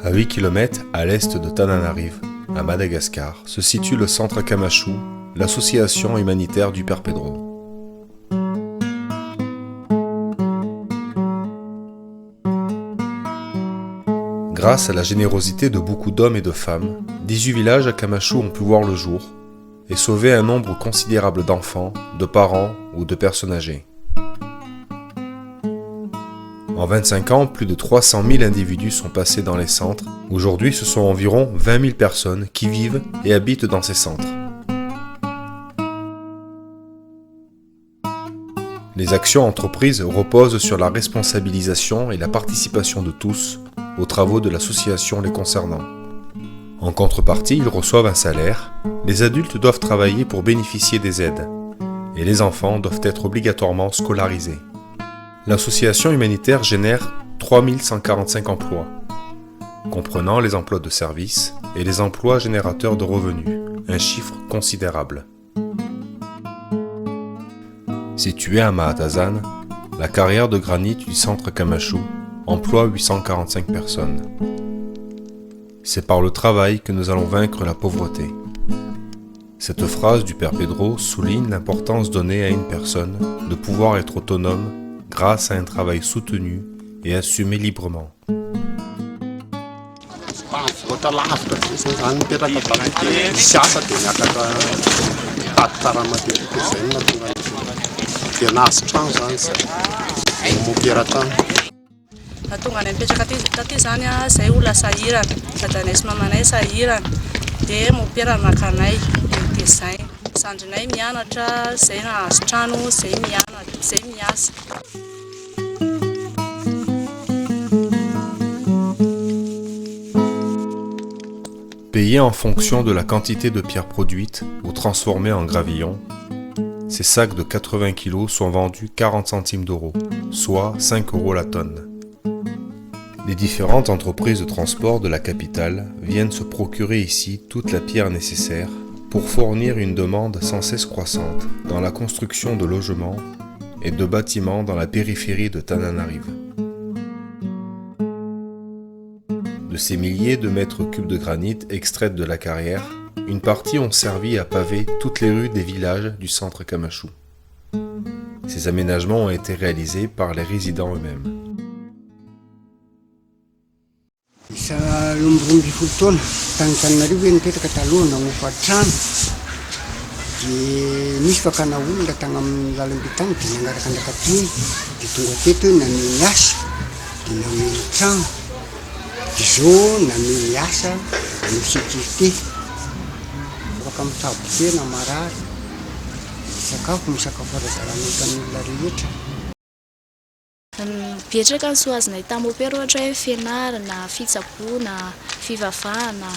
À 8 km à l'est de Tananarive, à Madagascar, se situe le centre Kamashu, l'association humanitaire du Père Pedro. Grâce à la générosité de beaucoup d'hommes et de femmes, 18 villages à Kamashu ont pu voir le jour et sauver un nombre considérable d'enfants, de parents ou de personnes âgées. En 25 ans, plus de 300 000 individus sont passés dans les centres. Aujourd'hui, ce sont environ 20 000 personnes qui vivent et habitent dans ces centres. Les actions entreprises reposent sur la responsabilisation et la participation de tous aux travaux de l'association les concernant. En contrepartie, ils reçoivent un salaire, les adultes doivent travailler pour bénéficier des aides, et les enfants doivent être obligatoirement scolarisés. L'association humanitaire génère 3145 emplois, comprenant les emplois de service et les emplois générateurs de revenus, un chiffre considérable. Située à Mahatazan, la carrière de granit du centre Kamashu emploie 845 personnes. C'est par le travail que nous allons vaincre la pauvreté. Cette phrase du Père Pedro souligne l'importance donnée à une personne de pouvoir être autonome grâce à un travail soutenu et assumé librement. Tonga nipetraka taty zany a zay olona sahirana sady anesy mamanay sahirana dia mopirana makanay dia zay sandrinay mianatra zay nahazo trano zay mianatra zay miasa. Payé en fonction de la quantité de pierres produites ou transformées en gravillon, ces sacs de 80 kg sont vendus 40 centimes d'euros, soit 5 € la tonne. Les différentes entreprises de transport de la capitale viennent se procurer ici toute la pierre nécessaire pour fournir une demande sans cesse croissante dans la construction de logements et de bâtiments dans la périphérie de Tananarive. De ces milliers de mètres cubes de granit extraites de la carrière, une partie ont servi à paver toutes les rues des villages du centre Kamashu. Ces aménagements ont été réalisés par les résidents eux-mêmes. Isa lomboromby folo taona tany Tananarivo nipetraka taloha namofa trano dia misy fakana olona tagny amin'ny lalam-be tany dia nangaraka andrakaty dia tonga teto hoe name miasa dia name trano dia zao name miasa name sécurité afaka mitsabo-kena marary sakafo misakafo arazarana tan'olona rehetra. Betsaka ny soazonay tamin'opera ohatra hoe fianarana, fitsaboana, fivavahana,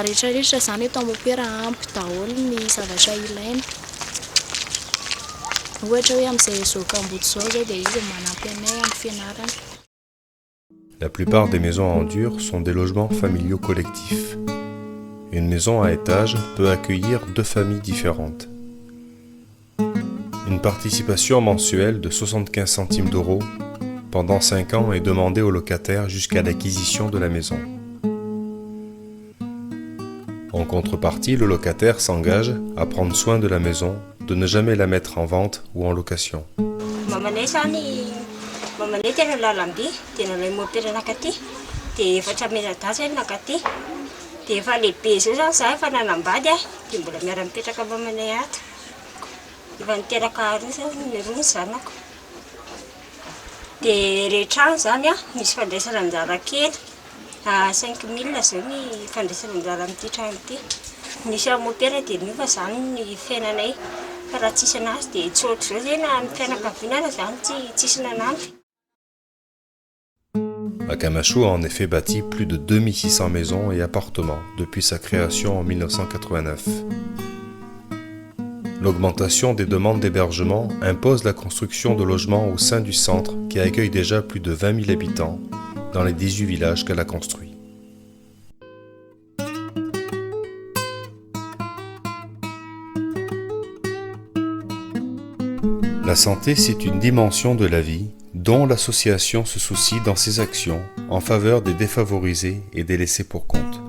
rehetrarehetra zany eto amin'opera ampy daholo ny zavatra ilaina. Ohatra hoe amin'izay zokamboto zao dia izy manampy anay amin'ny fianarana. La plupart des maisons en dur sont des logements familiaux collectifs. Une maison à étage peut accueillir 2 familles différentes. Une participation mensuelle de 75 centimes d'euros pendant 5 ans est demandée aux locataires jusqu'à l'acquisition de la maison. En contrepartie, le locataire s'engage à prendre soin de la maison, de ne jamais la mettre en vente ou en location. Efa niteraka roa zanako dia rehetrany zany a misy fandraisana anjara kely 5 000 zao ny fandraisana anjara amin'ity trano ity. Misy amopera dia miova zany ny fiainanay fa raha tsisy anazy dia tsy ohatry zao zay na amin'ny fianakaviana zany tsisy nanampy. À Kamashu a en effet bâti plus de 2600 maisons et appartements depuis sa création en 1989. L'augmentation des demandes d'hébergement impose la construction de logements au sein du centre qui accueille déjà plus de 20 000 habitants dans les 18 villages qu'elle a construits. La santé, c'est une dimension de la vie dont l'association se soucie dans ses actions en faveur des défavorisés et des laissés pour compte.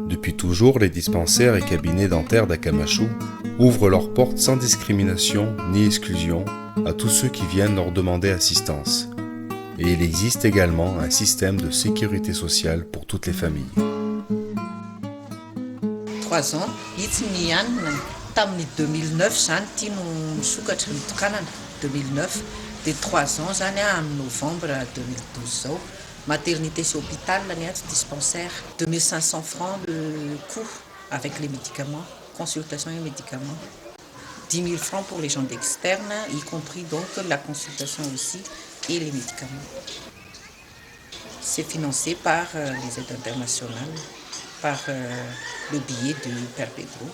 Depuis toujours, les dispensaires et cabinets dentaires d'Akamashu ouvrent leurs portes sans discrimination ni exclusion à tous ceux qui viennent leur demander assistance. Et il existe également un système de sécurité sociale pour toutes les familles. 3 ans, izy nianina tamin'ny 2009 zany tia no nisokatra nitokanana 2009 de 3 ans zany amin'ny novembre 2012 zao. Maternité c'est hôpital, là, dispensaire, 2500 francs de coût avec les médicaments, consultation et médicaments. 10 000 francs pour les gens d'externe, y compris donc la consultation aussi et les médicaments. C'est financé par les aides internationales, par le billet de Père Pedro.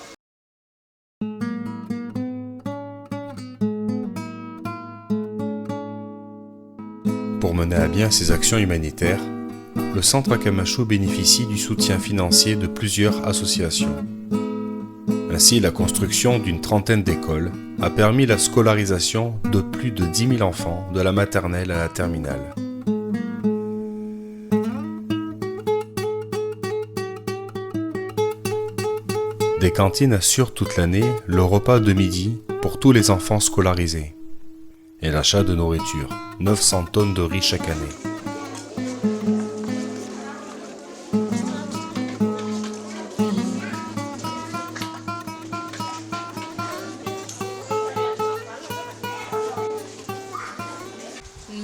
Pour mener à bien ces actions humanitaires, le Centre Akamashu bénéficie du soutien financier de plusieurs associations. Ainsi, la construction d'une trentaine d'écoles a permis la scolarisation de plus de 10 000 enfants de la maternelle à la terminale. Des cantines assurent toute l'année le repas de midi pour tous les enfants scolarisés et l'achat de nourriture, 900 tonnes de riz chaque année.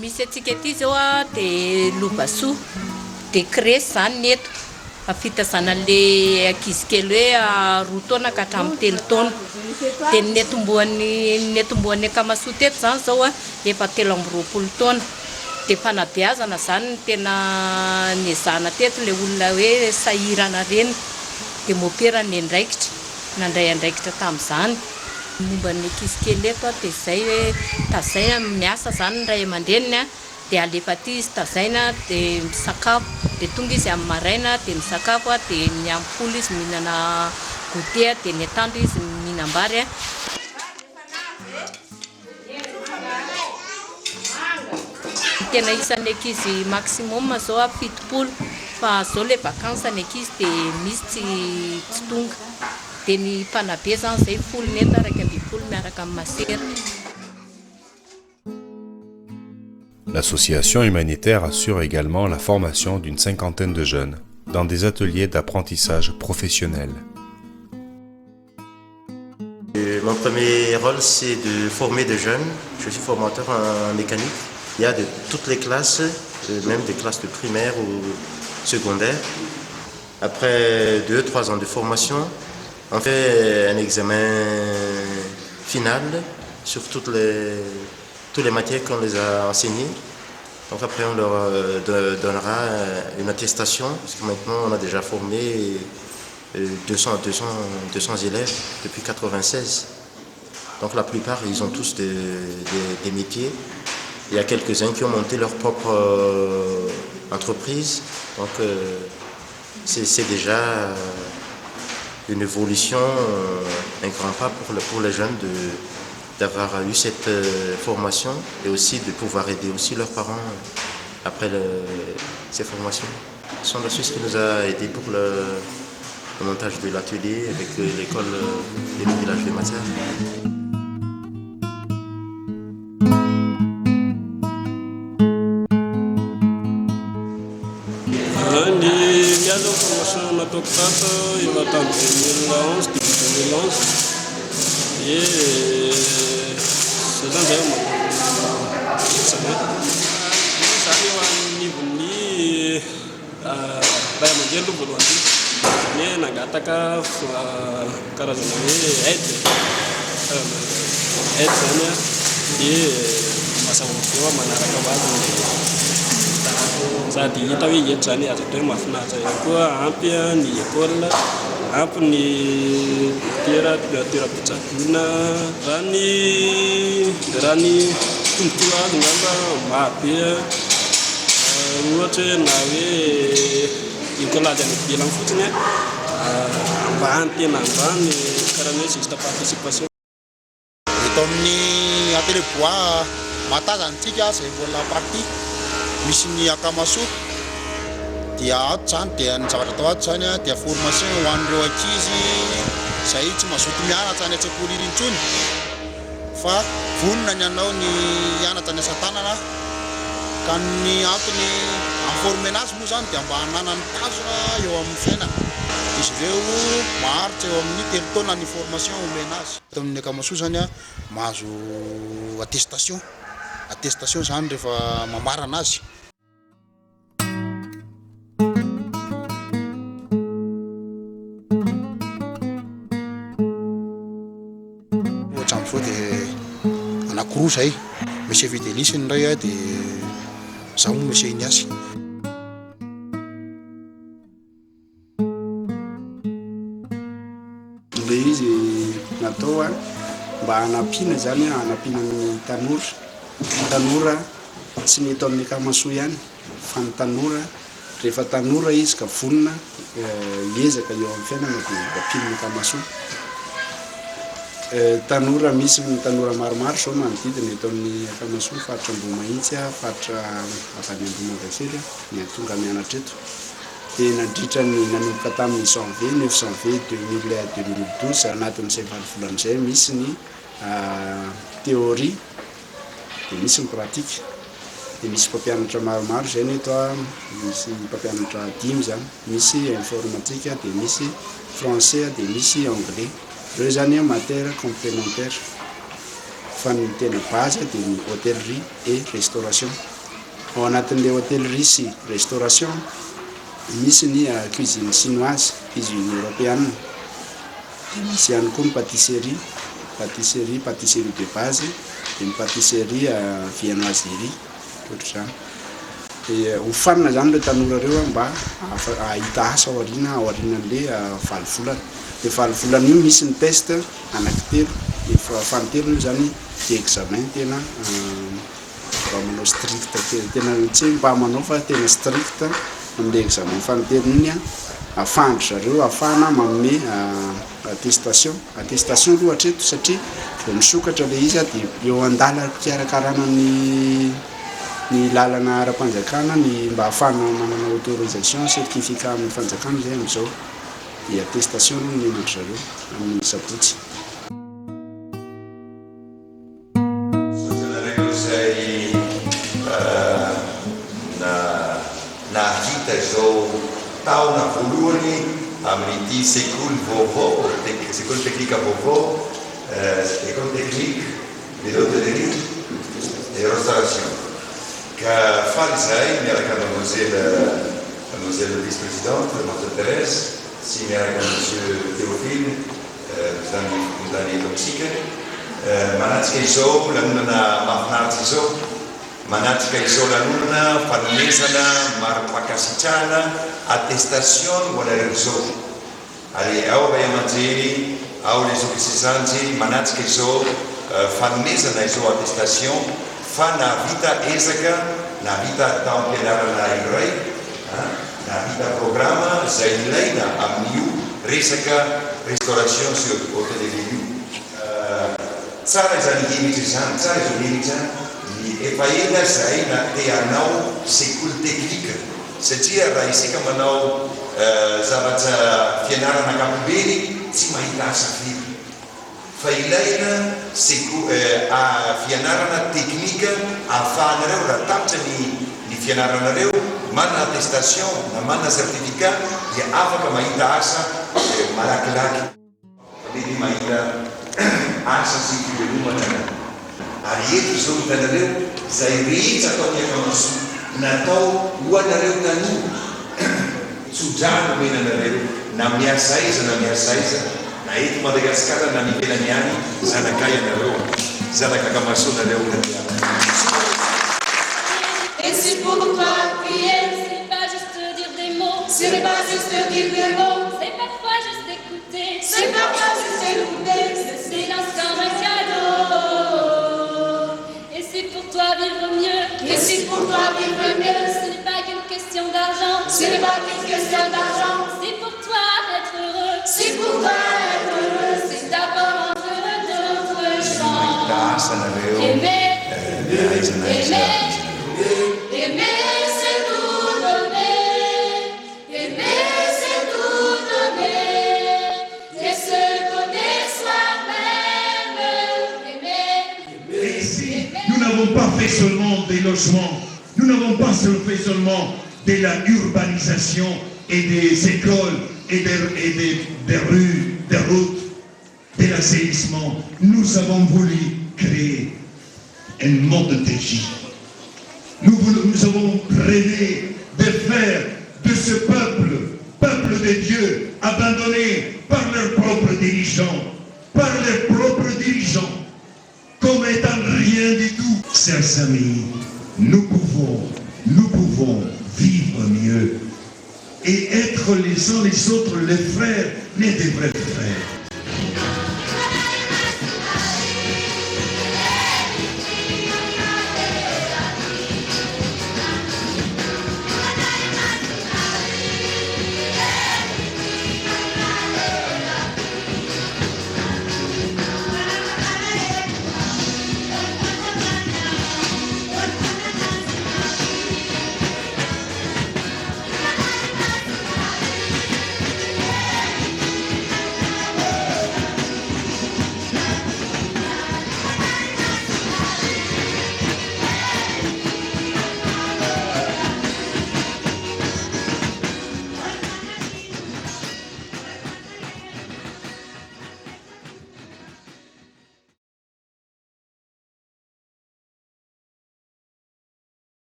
Misy atsika aty zao a de lobasoa de crèche zany neto afita zanan'le ankizy kely hoe 2 taona ka hatramin'ny 3 taona de netomboan'ny Akamashu teto zany zao a efa 320 taona de fanabeazana zany ny tena niezahana teto le olona hoe sahirana reny de mopera ny andraikitra nandray andraikitra tamin'izany momba ny ankizy kely eto a de zay hoe tazaina miasa zany ny ray aman-dreniny a de alefa aty izy tazaina de misakafo de tonga izy amin'ny maraina de misakafo a de ny ampolo izy mihinana goûter de ny atoandro izy mihinam-bary a. Tena isan'ny ankizy maximum zao a 7 fa zao le vacances ny ankizy de misy tsy tonga de ny mpanabe zany zay 10 neto araka 20 miaraka amin'ny masera. L'association humanitaire assure également la formation d'une 50aine de jeunes dans des ateliers d'apprentissage professionnel. Mon premier rôle, c'est de former des jeunes. Je suis formateur en mécanique. Il y a de toutes les classes, même des classes de primaire ou secondaire. Après 2-3 ans de formation, on fait un examen final sur toutes les matières qu'on les a enseignées. Donc après, on leur donnera une attestation, parce que maintenant, on a déjà formé 200 élèves depuis 1996. Donc la plupart, ils ont tous des métiers. Il y a quelques-uns qui ont monté leur propre entreprise. Donc c'est déjà une évolution, un grand pas pour les jeunes d'avoir eu cette formation et aussi de pouvoir aider aussi leurs parents après ces formations. Ce sont la Suisse qui nous a aidés pour le montage de l'atelier avec l'école et le village de Matzar. Nagataka karazana hoe aide zany a de mahasaotseo manaraka azy sady hita hoe eto zany azo atao hoe mahafinaritra ihany koa ampy ny école ampy ny toeram-pitsaboana raha ny tombontolo azo ngamba marobe ohatra hoe na hoe école azy any ivelany fotsiny ambany tena ambany karaha hoe juste participation. Eto amin'ny atelier bois matazantsika zay mbola party misy ny akamaso dia ato zany dia ny zavatra atao ato zany dia formation ho an'ireo ankizy zay tsy mazoto mianatra any an-tsekoly rintsony fa vonona ny anao ny hianatra ny asa tanana ka ny antony informe anazy moa zany dia mba hananany tazona eo amin'ny fiainana izy ireo maharitra eo amin'ny 3 taona ny formation omena azy atao amin'ny akamaso zany mahazo attestation zany rehefa mamarana azy ohatra amin'izao dia anankiroa zay monsieur Fidelis indray dia zaho moa monsieur Ignace le izy natao mba hanampiana zany hanampiana ny tanora tsy ny eto amin'ny akamaso ihany fa ny tanora rehefa tanora izy ka vonona hiezaka eo amin'ny fiainana dia ampiana ny akamaso tanora misy ny tanora maromaro zao manodidina eto amin'ny akamaso faritra Ambohimahitsy faritra avany Ambohimangasely ny tonga mianatra eto dia nandritra ny nanomboka tamin'ny janvier 9 janvier 2012 anatin'izay valovolan'izay misy ny théorie dia misy ny pratique dia misy mpampianatra maromaro zay ny eto misy mpampianatra 5 zany misy informatique dia misy français dia misy anglais reo zany matière complémentaire fa ny tena base dia ny hôtellerie et restauration ao anatin'le hôtellerie sy restauration misy ny cuisine chinoise cuisine européenne dia misy ihany koa ny pâtisserie de base dia ny pâtisserie viennoiserie ohatr'izany dia hofanina zany le tanora reo mba ahita asa ao aorianan'le 7 volana dia 7 volana io misy ny test anankitelo efa fanitelo io zany dia examen tena mba manao strict tena tsy mba manao fa tena strict amin'le examen fanitelo iny afandry zareo afahana manome attestation aloha hatreto satria vao misokatra le izy dia eo andala fikarakarana ny lalana ara-panjakana ny mba ahafahana manana autorisation certificat amin'ny fanjakana zay amin'izao dia attestation no menatra zareo amin'ny sabotsy nahita izao taona voalohany amin'ity sekoly vaovao sekoly teknika vaovao école technique de l'hôtellerie et restauration ka faly zay miaraka mademoiselle vice-présidente mademoiselle Thérèse sy miaraka monsieur Théophile zany eto amitsika manatrika izao lanonana mahafinaritra izao manatrika izao lanonana fanomezana mari-pakasitrahana attestation ho anareo izao ary ao ray aman-dreny ao le zokisizanjy manatrika izao fanomezana izao attestation fa navita ezaka navita taom-pianarana iray navita programme zay ilaina amin'io resaka restauration sy hôtellerie io tsara izany hevitra izany tsara izao hevitra efa ela zay na te hanao sekoly teknika satria raha isika manao zavatra fianarana ankapobeny tsy mahita asa firy fa ilaina fianarana teknika ahafahanareo raha tapitra ny fianaranareo manana attestation na manana certificat dia afaka mahita asa malakilaky mety mahita asa sy fivelomana ary eto zao hitanareo zay rehetra ataony akamaso natao hoanareo tanoa tsodrano menanareo na miasa aiza na na eto Madagasikara na nivelany any zanakay anareo zanaka akamasonareo Et c'est pour toi prier, c'est pas juste dire des mots, c'est pas juste dire des mots, c'est parfois juste écouter, c'est parfois juste écouter, le silence comme un cadeau. Et c'est pour toi vivre mieux, et c'est pour toi vivre mieux, ce n'est pas qu'une question d'argent, ce n'est pas qu'une question d'argent, c'est pour toi être heureux, c'est pour toi être heureux, c'est d'abord heureux d'autres gens. Aimer. Aimer, c'est tout donner. Aimer, c'est tout donner. Et se donner soi-même. Aimer. Et ici, nous n'avons pas fait seulement des logements, nous n'avons pas fait seulement de la urbanisation et des écoles et des rues, des routes, de l'assainissement. Nous avons voulu créer un mode de vie. Nous avons rêvé de faire de ce peuple de Dieu, abandonné par leurs propres dirigeants, comme étant rien du tout. Chers amis, nous pouvons vivre mieux et être les uns les autres les frères, mais des vrais frères.